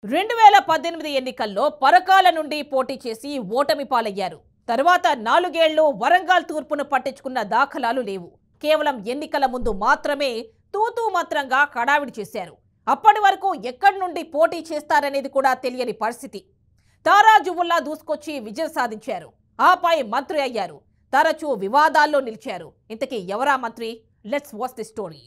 2018 ఎన్నికల్లో పరకాల నుండి పోటీ చేసి ఓటమి పాలయ్యారు. తర్వాత 4 ఏళ్లు వరంగల్ తూర్పును పట్టించుకున్న దాఖలాలు లేవు. కేవలం ఎన్నికల ముందు మాత్రమే తూతూ మంత్రంగా హడావిడి చేశారు. అప్పటి వరకు ఎక్కడి నుండి పోటీ చేస్తారనేది కూడా తెలియని పరిస్థితి. తారాజువుల్లా దూసుకొచ్చి విజయం సాధించారు. ఆపై మంత్రి అయ్యారు. తరచూ వివాదాల్లో నిలిచారు. ఇంతకీ ఎవరా మంత్రి? Let's watch the story.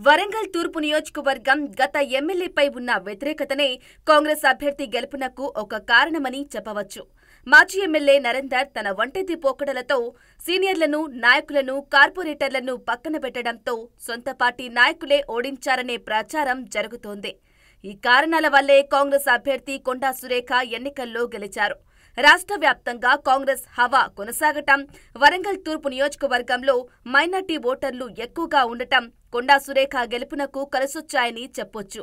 Warangal తూర్పు నియోజకవర్గం గత ఎమ్మెల్యేపై ఉన్న వ్యతిరేకతనే కాంగ్రెస్ అభ్యర్థి గెలుపునకు ఒక కారణమని చెప్పవచ్చు. మాజీ ఎమ్మెల్యే నరేందర్ తన ఒంటెద్ది పోకడలతో సీనియర్లను, నాయకులను, కార్పొరేటర్లను పక్కన పెట్టడంతో సొంత పార్టీ నాయకులే ఓడించారనే ప్రచారం జరుగుతోంది. ఈ కారణాల వల్లే కాంగ్రెస్ అభ్యర్థి కొండా సురేఖ ఎన్నికల్లో గెలిచారు. రాష్ట్ర వ్యాప్తంగా కాంగ్రెస్ హవా కొనసాగటం, వరంగల్ తూర్పు నియోజకవర్గంలో మైనార్టీ ఓటర్లు ఎక్కువగా ఉండటం కొండా సురేఖ గెలుపునకు కలిసొచ్చాయని చెప్పొచ్చు.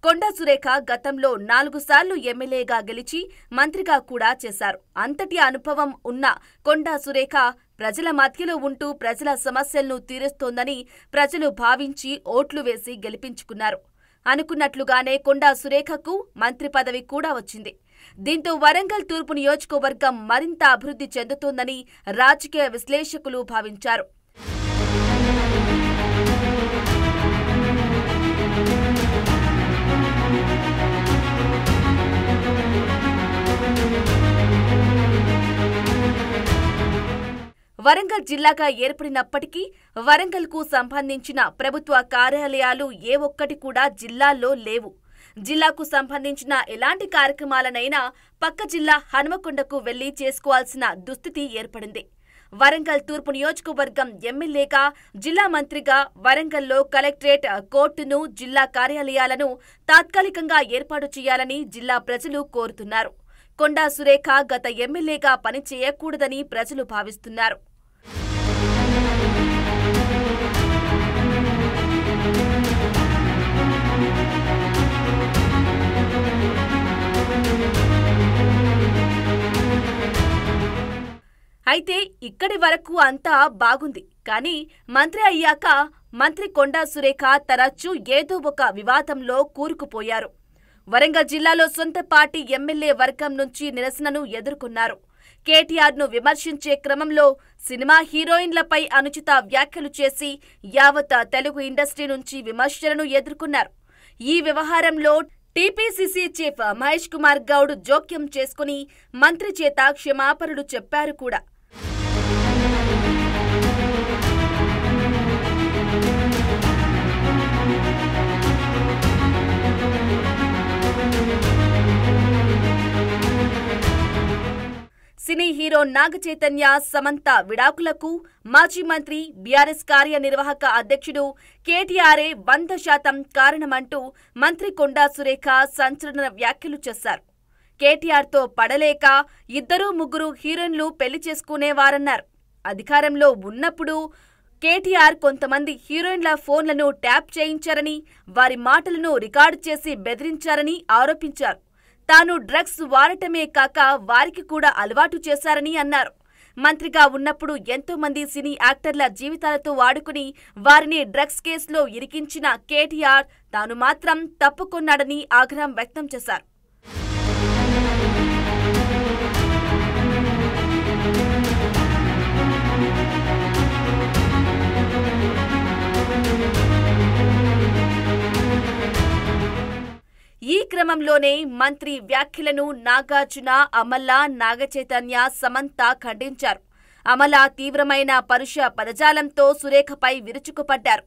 కొండా సురేఖ గతంలో 4 సార్లు ఎమ్మెల్యేగా గెలిచి మంత్రిగా కూడా చేశారు. అంతటి అనుభవం ఉన్న కొండా సురేఖ ప్రజల మధ్యలో ఉంటూ ప్రజల సమస్యలను తీరుస్తోందని ప్రజలు భావించి ఓట్లు వేసి గెలిపించుకున్నారు. అనుకున్నట్లుగానే కొండా సురేఖకు మంత్రి పదవి కూడా వచ్చింది. దీంతో వరంగల్ తూర్పు నియోజకవర్గం మరింత అభివృద్ధి చెందుతోందని రాజకీయ విశ్లేషకులు భావించారు. వరంగల్ జిల్లాగా ఏర్పడినప్పటికీ వరంగల్కు సంబంధించిన ప్రభుత్వ కార్యాలయాలు ఏ ఒక్కటి కూడా జిల్లాల్లో లేవు. జిల్లాకు సంబంధించిన ఎలాంటి కార్యక్రమాలనైనా పక్క జిల్లా హనుమకొండకు వెళ్లి చేసుకోవాల్సిన దుస్థితి ఏర్పడింది. వరంగల్ తూర్పు నియోజకవర్గం ఎమ్మెల్యేగా, జిల్లా మంత్రిగా వరంగల్లో కలెక్టరేట్, కోర్టును, జిల్లా కార్యాలయాలను తాత్కాలికంగా ఏర్పాటు చేయాలని జిల్లా ప్రజలు కోరుతున్నారు. కొండా సురేఖ గత ఎమ్మెల్యేగా పనిచేయకూడదని ప్రజలు భావిస్తున్నారు. అయితే ఇక్కడి వరకు అంతా బాగుంది. కానీ మంత్రి అయ్యాక మంత్రి కొండా సురేఖ తరచూ ఏదో ఒక వివాదంలో కూరుకుపోయారు. వరంగల్ జిల్లాలో సొంత పార్టీ ఎమ్మెల్యే వర్గం నుంచి నిరసనను ఎదుర్కొన్నారు. కేటీఆర్ను విమర్శించే క్రమంలో సినిమా హీరోయిన్లపై అనుచిత వ్యాఖ్యలు చేసి యావత్ తెలుగు ఇండస్ట్రీ నుంచి విమర్శలను ఎదుర్కొన్నారు. ఈ వ్యవహారంలో టీపీసీసీ చీఫ్ మహేష్ కుమార్ గౌడ్ జోక్యం చేసుకుని మంత్రి చేత క్షమాపణలు చెప్పారు కూడా. సినీ హీరో నాగచైతన్య, సమంత విడాకులకు మాజీ మంత్రి, బీఆర్ఎస్ కార్యనిర్వాహక అధ్యక్షుడు కేటీఆరే 100% కారణమంటూ మంత్రి కొండా సురేఖ సంచలన వ్యాఖ్యలు చేశారు. కేటీఆర్తో పడలేక 2-3 హీరోయిన్లు పెళ్లి చేసుకునేవారన్నారు. అధికారంలో ఉన్నప్పుడు కేటీఆర్ కొంతమంది హీరోయిన్ల ఫోన్లను ట్యాప్ చేయించారని, వారి మాటలను రికార్డు చేసి బెదిరించారని ఆరోపించారు. తాను డ్రగ్స్ వాడటమే కాక వారికి కూడా అలవాటు చేశారని అన్నారు. మంత్రిగా ఉన్నప్పుడు ఎంతో మంది సినీ యాక్టర్ల జీవితాలతో ఆడుకుని వారిని డ్రగ్స్ కేసులో ఇరికించిన కేటీఆర్ తాను మాత్రం తప్పుకొన్నాడని ఆగ్రహం వ్యక్తం చేశారు. ఈ క్రమంలోనే మంత్రి వ్యాఖ్యలను నాగార్జున, అమల, నాగచైతన్య, సమంత ఖండించారు. అమల తీవ్రమైన పరుష పదజాలంతో సురేఖపై విరుచుకుపడ్డారు.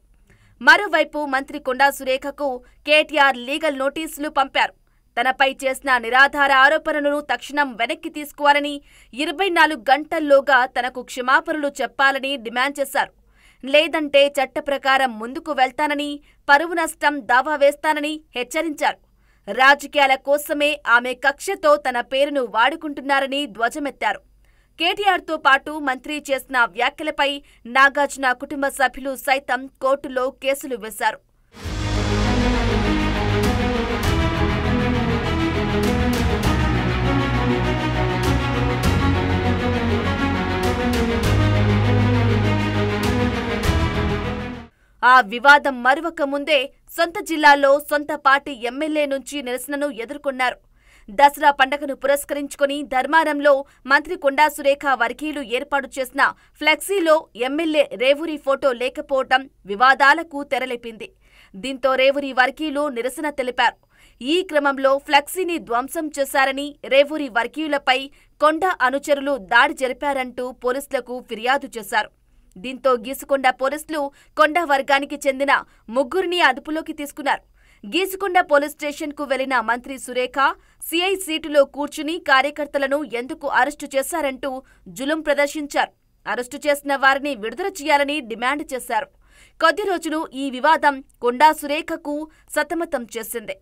మరోవైపు మంత్రి కొండా సురేఖకు కేటీఆర్ లీగల్ నోటీసులు పంపారు. తనపై చేసిన నిరాధార ఆరోపణలను తక్షణం వెనక్కి తీసుకోవాలని, 24 గంటల్లోగా తనకు క్షమాపణలు చెప్పాలని డిమాండ్ చేశారు. లేదంటే చట్ట ప్రకారం ముందుకు వెళ్తానని, పరువు నష్టం దావా వేస్తానని హెచ్చరించారు. రాజకీయాల కోసమే ఆమె కక్షతో తన పేరును వాడుకుంటున్నారని ధ్వజమెత్తారు. కేటీఆర్తో పాటు మంత్రి చేసిన వ్యాఖ్యలపై నాగార్జున కుటుంబ సభ్యులు సైతం కోర్టులో కేసులు వేశారు. ఆ వివాదం మరువక ముందే సొంత జిల్లాలో సొంత పార్టీ ఎమ్మెల్యే నుంచి నిరసనను ఎదుర్కొన్నారు. దసరా పండుగను పురస్కరించుకుని ధర్మారంలో మంత్రి కొండా సురేఖ వర్గీయులు ఏర్పాటు చేసిన ఫ్లెక్సీలో ఎమ్మెల్యే రేవూరి ఫోటో లేకపోవడం వివాదాలకు తెరలేపింది. దీంతో రేవూరి వర్గీయులు నిరసన తెలిపారు. ఈ క్రమంలో ఫ్లెక్సీని ధ్వంసం చేశారని, రేవూరి వర్గీయులపై కొండా అనుచరులు దాడి జరిపారంటూ పోలీసులకు ఫిర్యాదు చేశారు. దీంతో గీసుకొండ పోలీసులు కొండా వర్గానికి చెందిన ముగ్గురిని అదుపులోకి తీసుకున్నారు. గీసుకొండ పోలీస్ స్టేషన్కు వెళ్లిన మంత్రి సురేఖ సిఐ సీటులో కూర్చుని కార్యకర్తలను ఎందుకు అరెస్టు చేశారంటూ జులుం ప్రదర్శించారు. అరెస్టు చేసిన వారిని విడుదల చేయాలని డిమాండ్ చేశారు. కొద్ది రోజులు ఈ వివాదం కొండా సురేఖకు సతమతం చేసింది.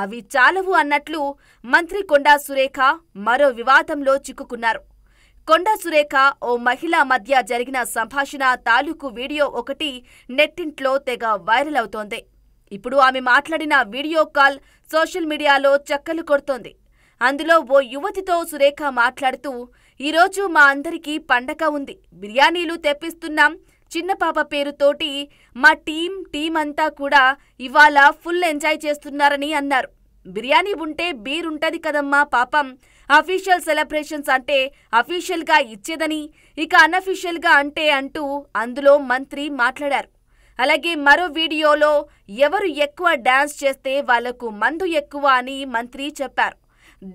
అవి చాలవు అన్నట్లు మంత్రి కొండా సురేఖ మరో వివాదంలో చిక్కుకున్నారు. కొండా సురేఖ ఓ మహిళ మధ్య జరిగిన సంభాషణ తాలూకు వీడియో ఒకటి నెట్టింట్లో తెగ వైరల్ అవుతోంది. ఇప్పుడు ఆమె మాట్లాడిన వీడియో కాల్ సోషల్ మీడియాలో చక్కర్లు కొడుతోంది. అందులో ఓ యువతితో సురేఖ మాట్లాడుతూ, ఈరోజు మా అందరికీ పండగ ఉంది, బిర్యానీలు తెప్పిస్తున్నాం, చిన్న పాప పేరుతోటి మా టీం అంతా కూడా ఇవాళ ఫుల్ ఎంజాయ్ చేస్తున్నారని అన్నారు. బిర్యానీ ఉంటే బీర్ ఉంటది కదమ్మా పాపం, అఫీషియల్ సెలబ్రేషన్స్ అంటే అఫీషియల్గా ఇచ్చేదని, ఇక అన్అఫీషియల్గా అంటే అంటూ అందులో మంత్రి మాట్లాడారు. అలాగే మరో వీడియోలో ఎవరు ఎక్కువ డాన్స్ చేస్తే వాళ్లకు మందు ఎక్కువ అని మంత్రి చెప్పారు.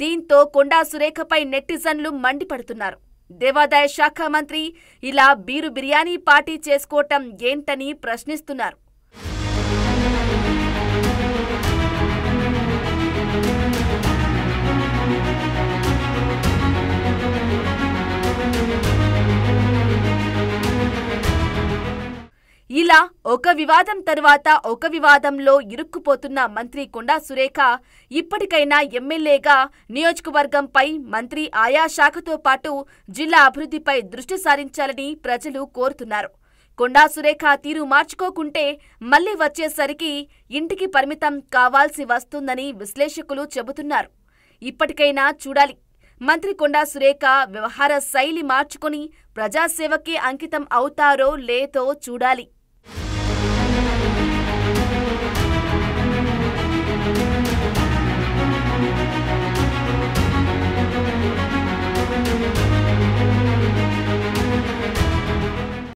దీంతో కొండా సురేఖపై నెటిజన్లు మండిపడుతున్నారు. దేవాదాయ శాఖ మంత్రి ఇలా బిర్యానీ పార్టీ చేసుకోవటం ఏంటని ప్రశ్నిస్తున్నారు. ఇలా ఒక వివాదం తరువాత ఒక వివాదంలో ఇరుక్కుపోతున్న మంత్రి కొండా సురేఖ ఇప్పటికైనా ఎమ్మెల్యేగా నియోజకవర్గంపై మంత్రి ఆయా శాఖతో పాటు జిల్లా అభివృద్ధిపై దృష్టి సారించాలని ప్రజలు కోరుతున్నారు. కొండా సురేఖ తీరు మార్చుకోకుంటే మళ్లీ వచ్చేసరికి ఇంటికి పరిమితం కావాల్సి వస్తుందని విశ్లేషకులు చెబుతున్నారు. ఇప్పటికైనా చూడాలి, మంత్రి కొండా సురేఖ వ్యవహార శైలి మార్చుకుని ప్రజాసేవకే అంకితం అవుతారో లేదో చూడాలి.